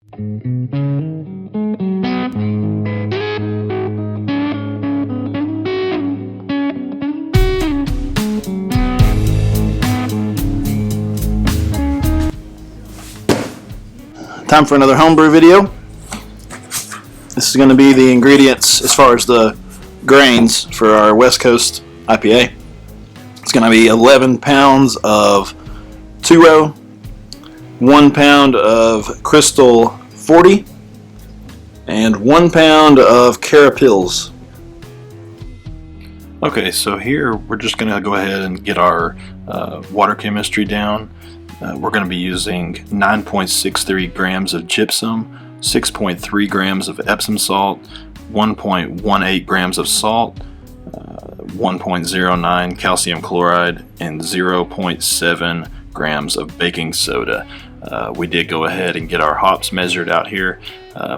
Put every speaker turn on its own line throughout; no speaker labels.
Time for another homebrew video. This is going to be the ingredients as far as the grains for our West Coast IPA. It's going to be 11 pounds of 2-row, 1 pound of Crystal 40, and 1 pound of Carapils. Okay, so here we're just going to go ahead and get our water chemistry down. We're going to be using 9.63 grams of gypsum, 6.3 grams of Epsom salt, 1.18 grams of salt, 1.09 calcium chloride, and 0.7 grams of baking soda. We did go ahead and get our hops measured out here,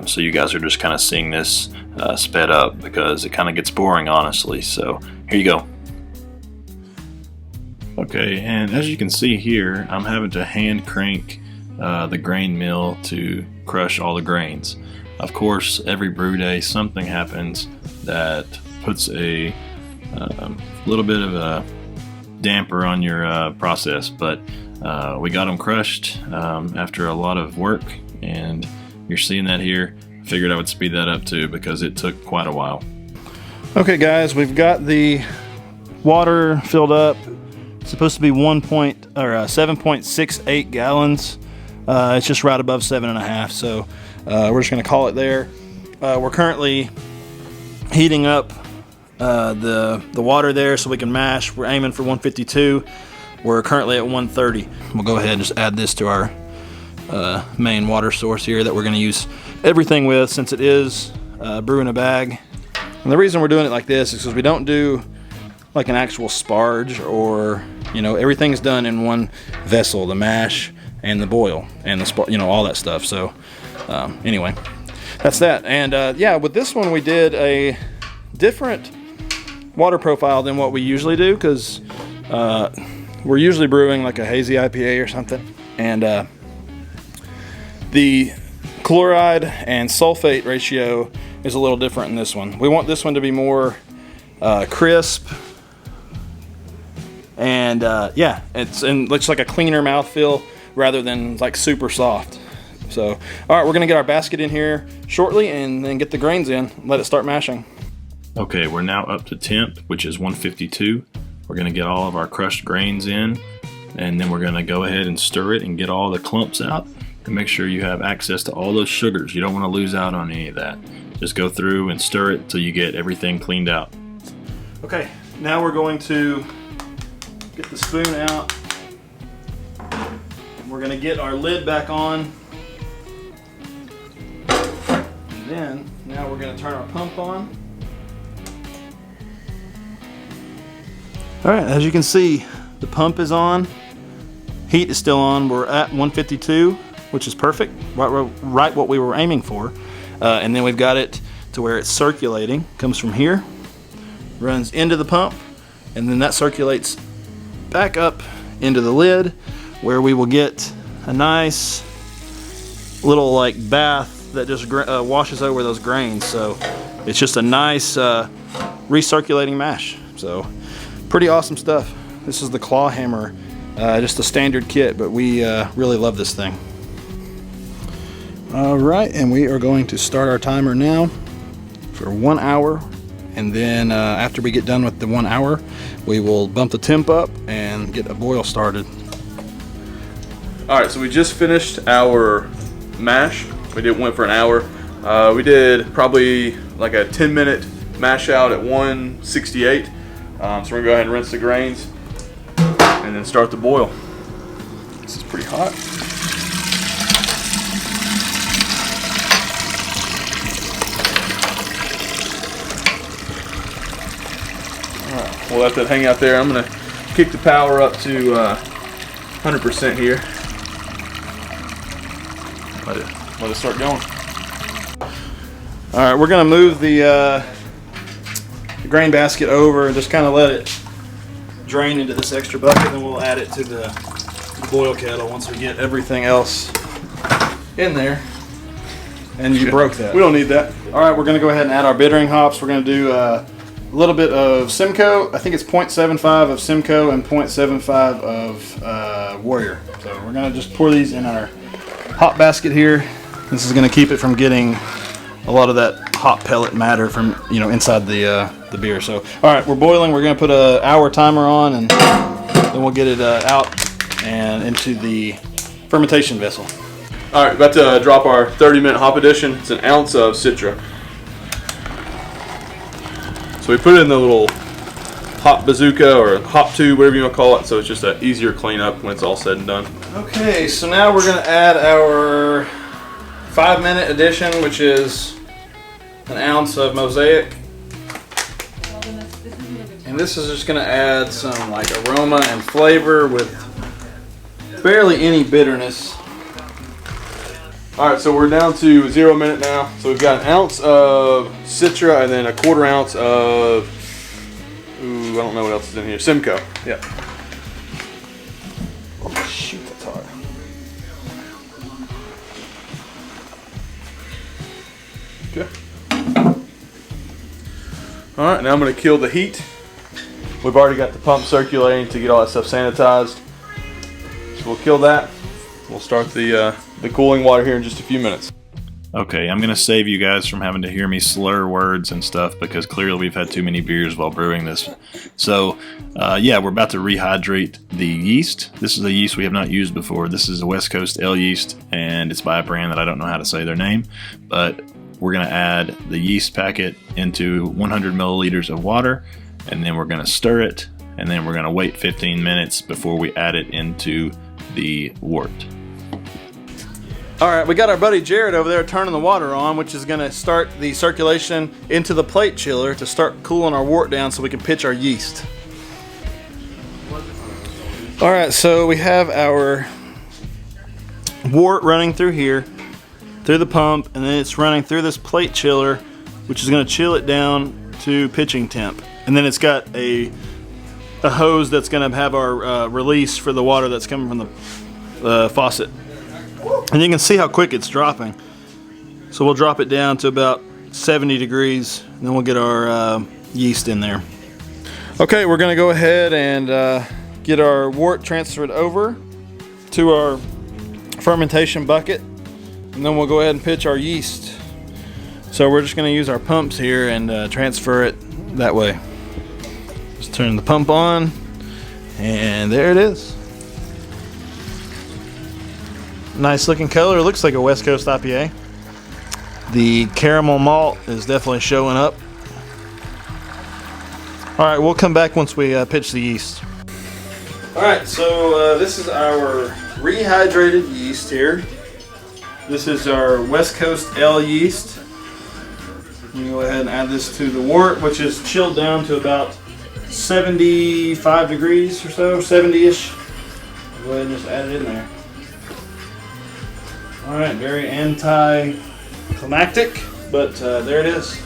so you guys are just kind of seeing this sped up because it kind of gets boring, honestly. So here you go. Okay, and as you can see here, I'm having to hand crank the grain mill to crush all the grains. Of course, every brew day something happens that puts a little bit of a damper on your process, but we got them crushed after a lot of work, and you're seeing that here. I figured I would speed that up too because it took quite a while. Okay guys, we've got the water filled up. It's supposed to be 7.68 gallons. It's just right above 7.5, so we're just going to call it there. We're currently heating up the water there so we can mash. We're aiming for 152. We're currently at 130. We'll go ahead and just add this to our main water source here that we're going to use everything with, since it is brew in a bag. And the reason we're doing it like this is because we don't do like an actual sparge, or everything's done in one vessel, the mash and the boil and the all that stuff. So anyway, that's that. And yeah, with this one we did a different water profile than what we usually do, because we're usually brewing like a hazy IPA or something, and the chloride and sulfate ratio is a little different in this one. We want this one to be more crisp, and yeah, it looks like a cleaner mouthfeel rather than like super soft. So, all right, we're gonna get our basket in here shortly and then get the grains in and let it start mashing. Okay, we're now up to temp, which is 152. We're gonna get all of our crushed grains in, and then we're gonna go ahead and stir it and get all the clumps out, and make sure you have access to all those sugars. You don't wanna lose out on any of that. Just go through and stir it till you get everything cleaned out. Okay, now we're going to get the spoon out. We're gonna get our lid back on. And then, now we're gonna turn our pump on. All right, as you can see, the pump is on. Heat is still on. We're at 152, which is perfect, right what we were aiming for. And then we've got it to where it's circulating. Comes from here, runs into the pump, and then that circulates back up into the lid, where we will get a nice little like bath that just washes over those grains. So it's just a nice recirculating mash. So pretty awesome stuff. This is the claw hammer, just a standard kit, but we really love this thing. All right, and we are going to start our timer now for 1 hour, and then after we get done with the 1 hour, we will bump the temp up and get a boil started. All right, so we just finished our mash. We went for an hour. We did probably like a 10-minute mash out at 168. So we're gonna go ahead and rinse the grains and then start the boil. This is pretty hot. Alright, we'll let that hang out there. I'm gonna kick the power up to 100% here. Let it start going. Alright, we're gonna move the grain basket over and just kind of let it drain into this extra bucket, and then we'll add it to the boil kettle once we get everything else in there. And you broke that.
We don't need that.
All right, we're going to go ahead and add our bittering hops. We're going to do a little bit of Simcoe. I think it's 0.75 of Simcoe and 0.75 of Warrior. So we're going to just pour these in our hop basket here. This is going to keep it from getting a lot of that hop pellet matter from inside the beer. So all right, we're boiling. We're going to put an hour timer on, and then we'll get it out and into the fermentation vessel.
All right, about to drop our 30-minute hop addition. It's an ounce of Citra. So we put it in the little hop bazooka or hop tube, whatever you want to call it. So it's just an easier cleanup when it's all said and done.
Okay, so now we're going to add our 5-minute addition, which is an ounce of Mosaic. And this is just going to add some like aroma and flavor with barely any bitterness.
All right, so we're down to 0 minute now. So we've got an ounce of Citra and then a 1/4 ounce of, I don't know what else is in here, Simcoe. Yeah.
Oh, shoot, that's hard.
Okay. All right, now I'm gonna kill the heat. We've already got the pump circulating to get all that stuff sanitized. So we'll kill that. We'll start the cooling water here in just a few minutes.
Okay, I'm going to save you guys from having to hear me slur words and stuff because clearly we've had too many beers while brewing this. So, yeah, we're about to rehydrate the yeast. This is a yeast we have not used before. This is a West Coast L yeast, and it's by a brand that I don't know how to say their name. But we're going to add the yeast packet into 100 milliliters of water, and then we're going to stir it, and then we're going to wait 15 minutes before we add it into the wort.
All right, we got our buddy Jared over there turning the water on, which is going to start the circulation into the plate chiller to start cooling our wort down so we can pitch our yeast. All right, so we have our wort running through here, through the pump, and then it's running through this plate chiller, which is going to chill it down to pitching temp. And then it's got a hose that's going to have our release for the water that's coming from the faucet. And you can see how quick it's dropping. So we'll drop it down to about 70 degrees, and then we'll get our yeast in there. Okay, we're going to go ahead and get our wort transferred over to our fermentation bucket, and then we'll go ahead and pitch our yeast. So we're just going to use our pumps here and transfer it that way. Just turn the pump on, and there it is. Nice looking color. It looks like a West Coast IPA. The caramel malt is definitely showing up. All right, we'll come back once we pitch the yeast. All right, so this is our rehydrated yeast here. This is our West Coast L yeast. You can go ahead and add this to the wort, which is chilled down to about 75 degrees or so, 70-ish. Go ahead and just add it in there. All right, very anticlimactic, but there it is.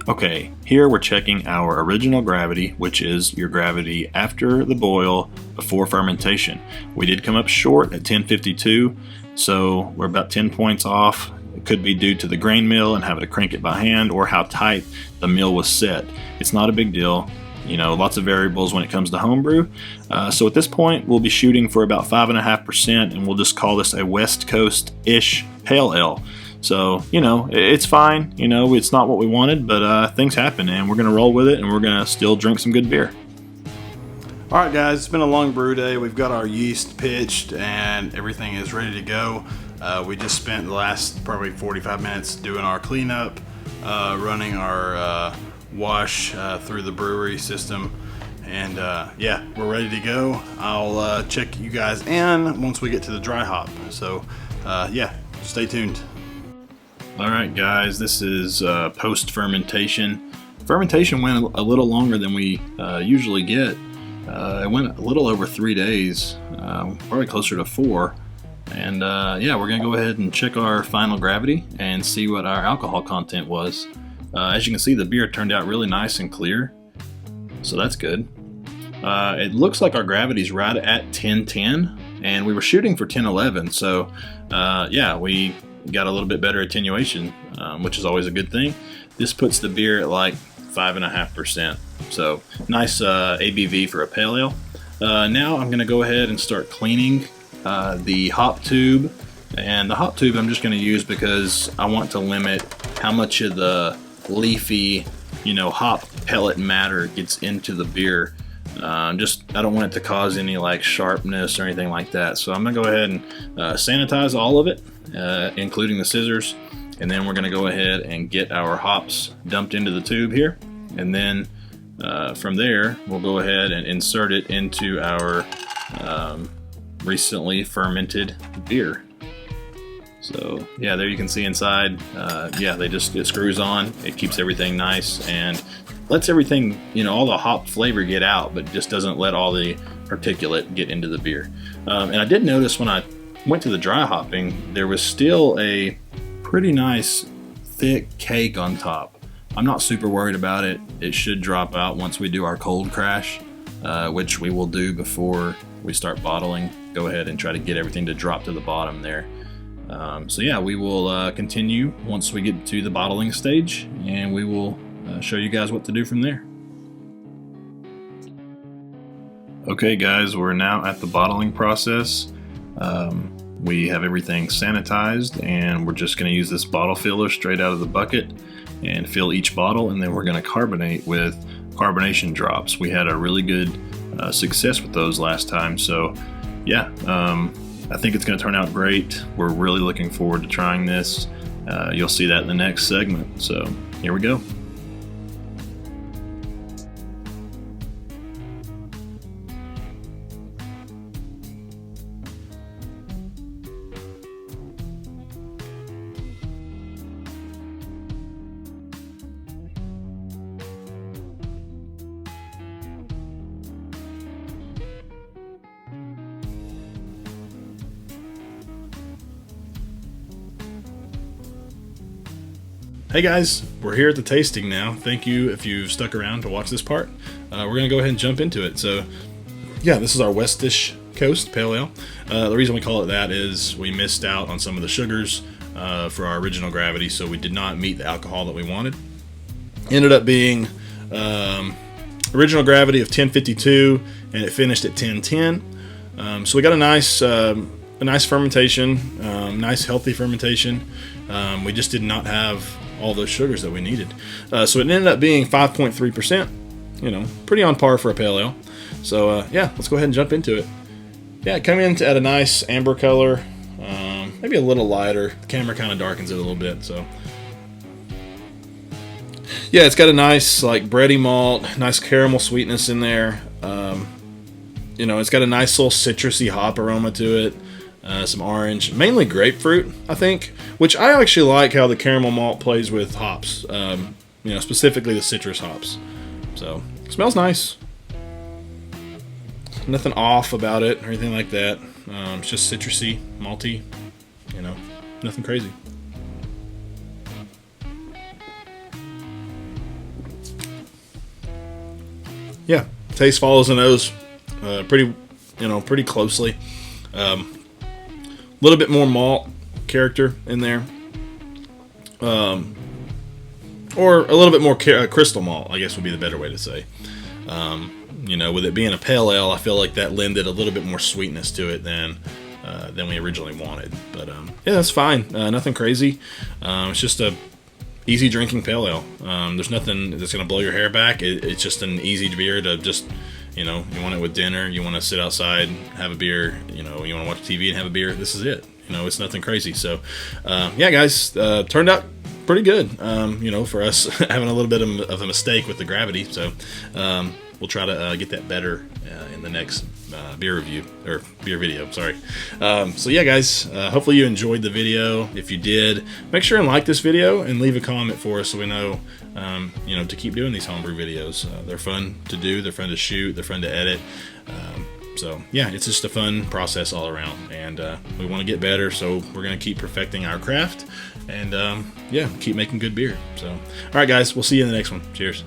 Okay, here we're checking our original gravity, which is your gravity after the boil, before fermentation. We did come up short at 1052, so we're about 10 points off. It could be due to the grain mill and having to crank it by hand, or how tight the mill was set. It's not a big deal. You know, lots of variables when it comes to homebrew. So at this point, we'll be shooting for about 5.5%, and we'll just call this a West Coast-ish Pale Ale. So, you know, it's fine. You know, it's not what we wanted, but things happen, and we're going to roll with it, and we're going to still drink some good beer.
All right, guys, it's been a long brew day. We've got our yeast pitched, and everything is ready to go. We just spent the last probably 45 minutes doing our cleanup, running our wash through the brewery system, and yeah, we're ready to go. I'll check you guys in once we get to the dry hop. So yeah, stay tuned.
All right, guys, this is post fermentation. Fermentation went a little longer than we usually get. It went a little over 3 days, probably closer to 4. And yeah, we're gonna go ahead and check our final gravity and see what our alcohol content was. As you can see, the beer turned out really nice and clear, so that's good. It looks like our gravity's right at 1010, and we were shooting for 10-11. So yeah, we got a little bit better attenuation, which is always a good thing. This puts the beer at like 5.5%. So nice ABV for a pale ale. Now I'm going to go ahead and start cleaning the hop tube. And the hop tube I'm just going to use because I want to limit how much of the leafy, hop pellet matter gets into the beer. I don't want it to cause any like sharpness or anything like that. So I'm going to go ahead and sanitize all of it, including the scissors. And then we're going to go ahead and get our hops dumped into the tube here. And then from there, we'll go ahead and insert it into our recently fermented beer. So yeah, there you can see inside. Yeah, it screws on. It keeps everything nice and lets everything, all the hop flavor get out, but just doesn't let all the particulate get into the beer. And I did notice when I went to the dry hopping, there was still a pretty nice thick cake on top. I'm not super worried about it. It should drop out once we do our cold crash, which we will do before we start bottling. Go ahead and try to get everything to drop to the bottom there. So yeah, we will continue once we get to the bottling stage, and we will show you guys what to do from there. Okay guys, we're now at the bottling process. We have everything sanitized, and we're just going to use this bottle filler straight out of the bucket and fill each bottle, and then we're going to carbonate with carbonation drops. We had a really good success with those last time, so yeah, I think it's going to turn out great. We're really looking forward to trying this. You'll see that in the next segment. So here we go.
Hey guys, we're here at the tasting now. Thank you if you've stuck around to watch this part. We're going to go ahead and jump into it. So yeah, this is our West Coast Pale Ale. The reason we call it that is we missed out on some of the sugars for our original gravity, so we did not meet the alcohol that we wanted. Ended up being original gravity of 1052, and it finished at 1010. So we got a nice fermentation, nice healthy fermentation. We just did not have all those sugars that we needed. So it ended up being 5.3%, pretty on par for a pale ale. So yeah, let's go ahead and jump into it. Yeah, come in at a nice amber color, maybe a little lighter. The camera kind of darkens it a little bit, so. Yeah, it's got a nice like bready malt, nice caramel sweetness in there. It's got a nice little citrusy hop aroma to it. Some orange, mainly grapefruit, I think, which I actually like how the caramel malt plays with hops, specifically the citrus hops. So, smells nice. Nothing off about it or anything like that. It's just citrusy, malty, nothing crazy. Yeah, taste follows the nose pretty closely. A little bit more malt character in there, or a little bit more crystal malt, I guess would be the better way to say. With it being a pale ale, I feel like that lended a little bit more sweetness to it than we originally wanted. But yeah, that's fine. Nothing crazy. It's just a easy drinking pale ale. There's nothing that's gonna blow your hair back. It's just an easy beer to just. You want it with dinner, you want to sit outside, have a beer, you want to watch TV and have a beer, this is it. It's nothing crazy. So, yeah, guys, turned out pretty good, for us having a little bit of a mistake with the gravity. So, we'll try to get that better in the next beer video, sorry. So yeah, guys, hopefully you enjoyed the video. If you did, make sure and like this video and leave a comment for us so we know, to keep doing these homebrew videos. They're fun to do, they're fun to shoot, they're fun to edit. So yeah, it's just a fun process all around, and we want to get better, so we're going to keep perfecting our craft and yeah, keep making good beer. So all right, guys, we'll see you in the next one. Cheers.